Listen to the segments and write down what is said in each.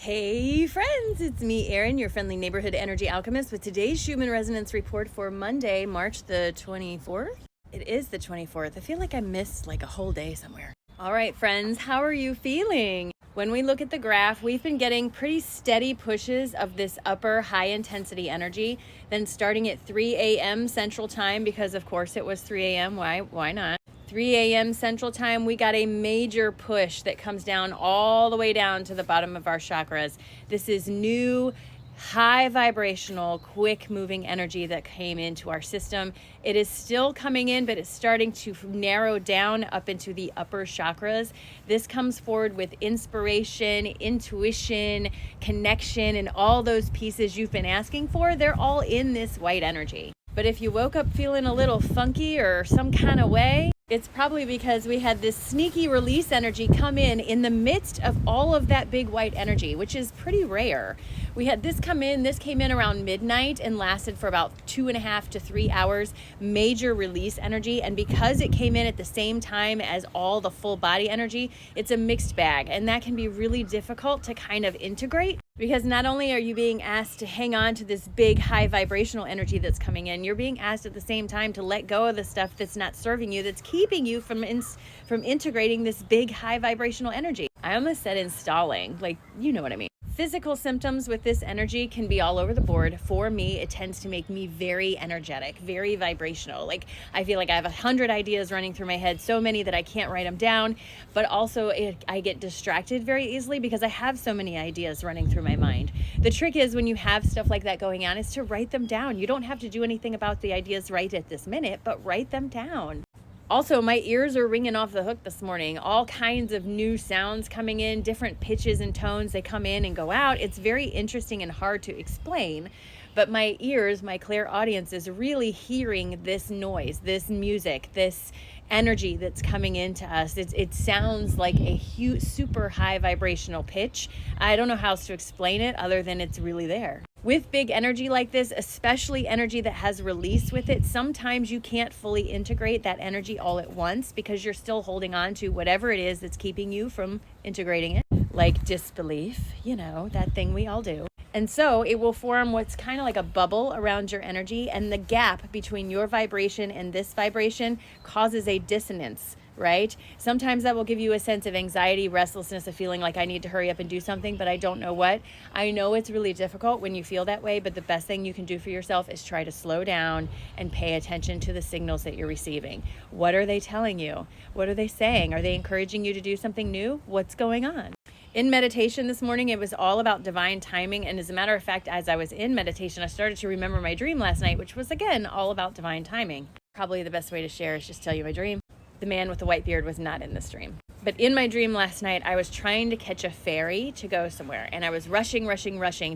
Hey friends, it's me, Erin, your friendly neighborhood energy alchemist with today's Schumann resonance report for Monday, March the 24th. It is the 24th. I feel like I missed like a whole day somewhere. All right, friends, how are you feeling? When we look at the graph, we've been getting pretty steady pushes of this upper high intensity energy. Then starting at 3 a.m. Central Time, because of course it was 3 a.m. Why not? 3 a.m. Central Time, we got a major push that comes down all the way down to the bottom of our chakras. This is new, high vibrational, quick moving energy that came into our system. It is still coming in, but it's starting to narrow down up into the upper chakras. This comes forward with inspiration, intuition, connection, and all those pieces you've been asking for. They're all in this white energy. But if you woke up feeling a little funky or some kind of way, it's probably because we had this sneaky release energy come in the midst of all of that big white energy, which is pretty rare. We had this come in, this came in around midnight and lasted for about 2.5 to 3 hours, major release energy. And because it came in at the same time as all the full body energy, it's a mixed bag. And that can be really difficult to kind of integrate, because not only are you being asked to hang on to this big high vibrational energy that's coming in, you're being asked at the same time to let go of the stuff that's not serving you, that's keeping you from integrating this big high vibrational energy. I almost said installing, like, you know what I mean. Physical symptoms with this energy can be all over the board. For me, it tends to make me very energetic, very vibrational. Like, I feel like I have 100 ideas running through my head, so many that I can't write them down. But also, I get distracted very easily because I have so many ideas running through my mind. The trick is, when you have stuff like that going on, is to write them down. You don't have to do anything about the ideas right at this minute, but write them down. Also, my ears are ringing off the hook this morning. All kinds of new sounds coming in, different pitches and tones. They come in and go out. It's very interesting and hard to explain. But my ears, my clairaudience, is really hearing this noise, this music, this energy that's coming into us. It sounds like a huge, super high vibrational pitch. I don't know how else to explain it other than it's really there. With big energy like this, especially energy that has release with it, sometimes you can't fully integrate that energy all at once because you're still holding on to whatever it is that's keeping you from integrating it, like disbelief, that thing we all do. And so it will form what's kind of like a bubble around your energy, and the gap between your vibration and this vibration causes a dissonance, right? Sometimes that will give you a sense of anxiety, restlessness, a feeling like I need to hurry up and do something, but I don't know what. I know it's really difficult when you feel that way, but the best thing you can do for yourself is try to slow down and pay attention to the signals that you're receiving. What are they telling you? What are they saying? Are they encouraging you to do something new? What's going on? In meditation this morning, it was all about divine timing. And as a matter of fact, as I was in meditation, I started to remember my dream last night, which was, again, all about divine timing. Probably the best way to share is just tell you my dream. The man with the white beard was not in this dream. But in my dream last night, I was trying to catch a ferry to go somewhere. And I was rushing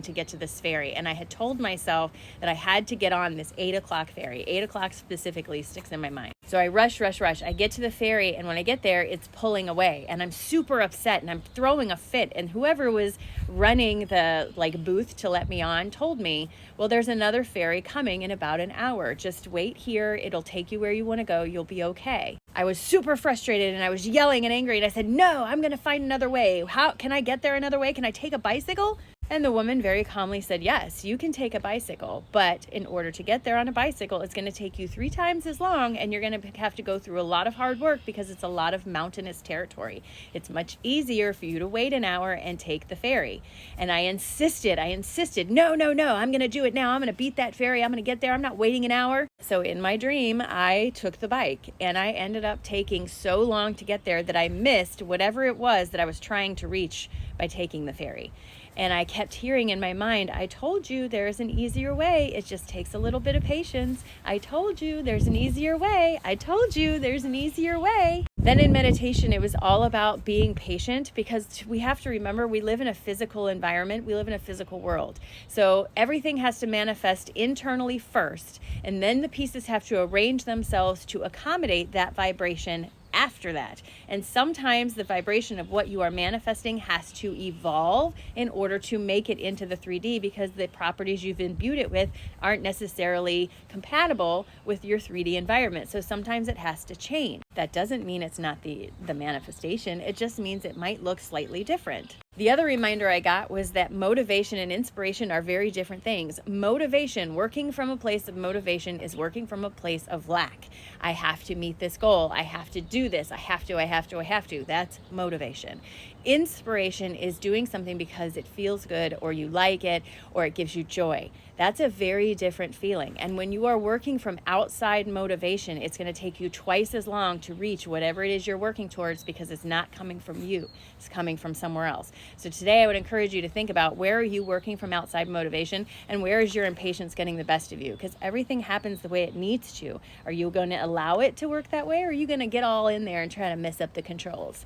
to get to this ferry. And I had told myself that I had to get on this 8 o'clock ferry. 8 o'clock specifically sticks in my mind. So I rush. I get to the ferry, and when I get there, it's pulling away. And I'm super upset, and I'm throwing a fit. And whoever was running the booth to let me on told me, well, there's another ferry coming in about an hour. Just wait here. It'll take you where you want to go. You'll be okay. I was super frustrated, and I was yelling and angry. And I said, no, I'm going to find another way. How can I get there another way? Can I take a bicycle? And the woman very calmly said, yes, you can take a bicycle, but in order to get there on a bicycle, it's going to take you 3 times as long, and you're going to have to go through a lot of hard work because it's a lot of mountainous territory. It's much easier for you to wait an hour and take the ferry. And I insisted, no, I'm going to do it now. I'm going to beat that ferry. I'm going to get there. I'm not waiting an hour. So in my dream, I took the bike, and I ended up taking so long to get there that I missed whatever it was that I was trying to reach by taking the ferry. And I kept hearing in my mind, I told you there's an easier way. It just takes a little bit of patience. I told you there's an easier way. I told you there's an easier way. Then in meditation, it was all about being patient, because we have to remember we live in a physical environment. We live in a physical world. So everything has to manifest internally first, and then the pieces have to arrange themselves to accommodate that vibration after that. And sometimes the vibration of what you are manifesting has to evolve in order to make it into the 3D, because the properties you've imbued it with aren't necessarily compatible with your 3D environment. So sometimes it has to change. That doesn't mean it's not the manifestation. It just means it might look slightly different. The other reminder I got was that motivation and inspiration are very different things. Motivation, working from a place of motivation, is working from a place of lack. I have to meet this goal. I have to do this. I have to. That's motivation. Inspiration is doing something because it feels good, or you like it, or it gives you joy. That's a very different feeling. And when you are working from outside motivation, it's going to take you twice as long to reach whatever it is you're working towards, because it's not coming from you. It's coming from somewhere else. So today I would encourage you to think about, where are you working from outside motivation, and where is your impatience getting the best of you? Because everything happens the way it needs to. Are you going to allow it to work that way, or are you going to get all in there and try to mess up the controls?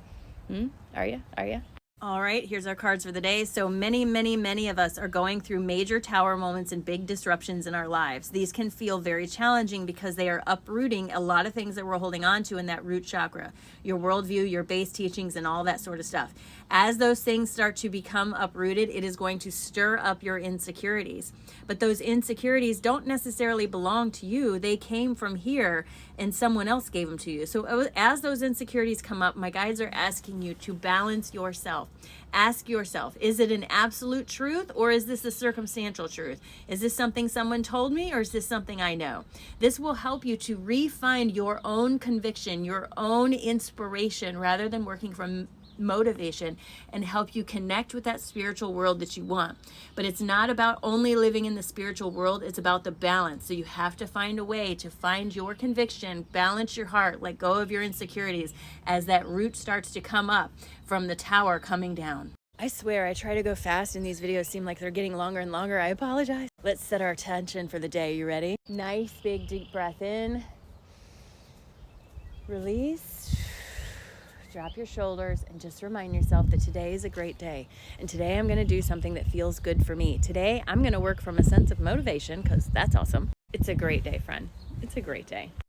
Are you? All right, here's our cards for the day. So many of us are going through major tower moments and big disruptions in our lives. These can feel very challenging because they are uprooting a lot of things that we're holding on to in that root chakra, your worldview, your base teachings, and all that sort of stuff. As those things start to become uprooted, it is going to stir up your insecurities. But those insecurities don't necessarily belong to you. They came from here and someone else gave them to you. So as those insecurities come up, my guides are asking you to balance yourself. Ask yourself, is it an absolute truth, or is this a circumstantial truth? Is this something someone told me, or is this something I know? This will help you to refine your own conviction, your own inspiration, rather than working from motivation, and help you connect with that spiritual world that you want. But it's not about only living in the spiritual world, it's about the balance. So you have to find a way to find your conviction, balance your heart, let go of your insecurities as that root starts to come up from the tower coming down. I swear, I try to go fast and these videos seem like they're getting longer and longer. I apologize. Let's set our attention for the day. You ready? Nice big deep breath in. Release. Drop your shoulders and just remind yourself that today is a great day. And today I'm going to do something that feels good for me. Today I'm going to work from a sense of motivation, because that's awesome. It's a great day, friend. It's a great day.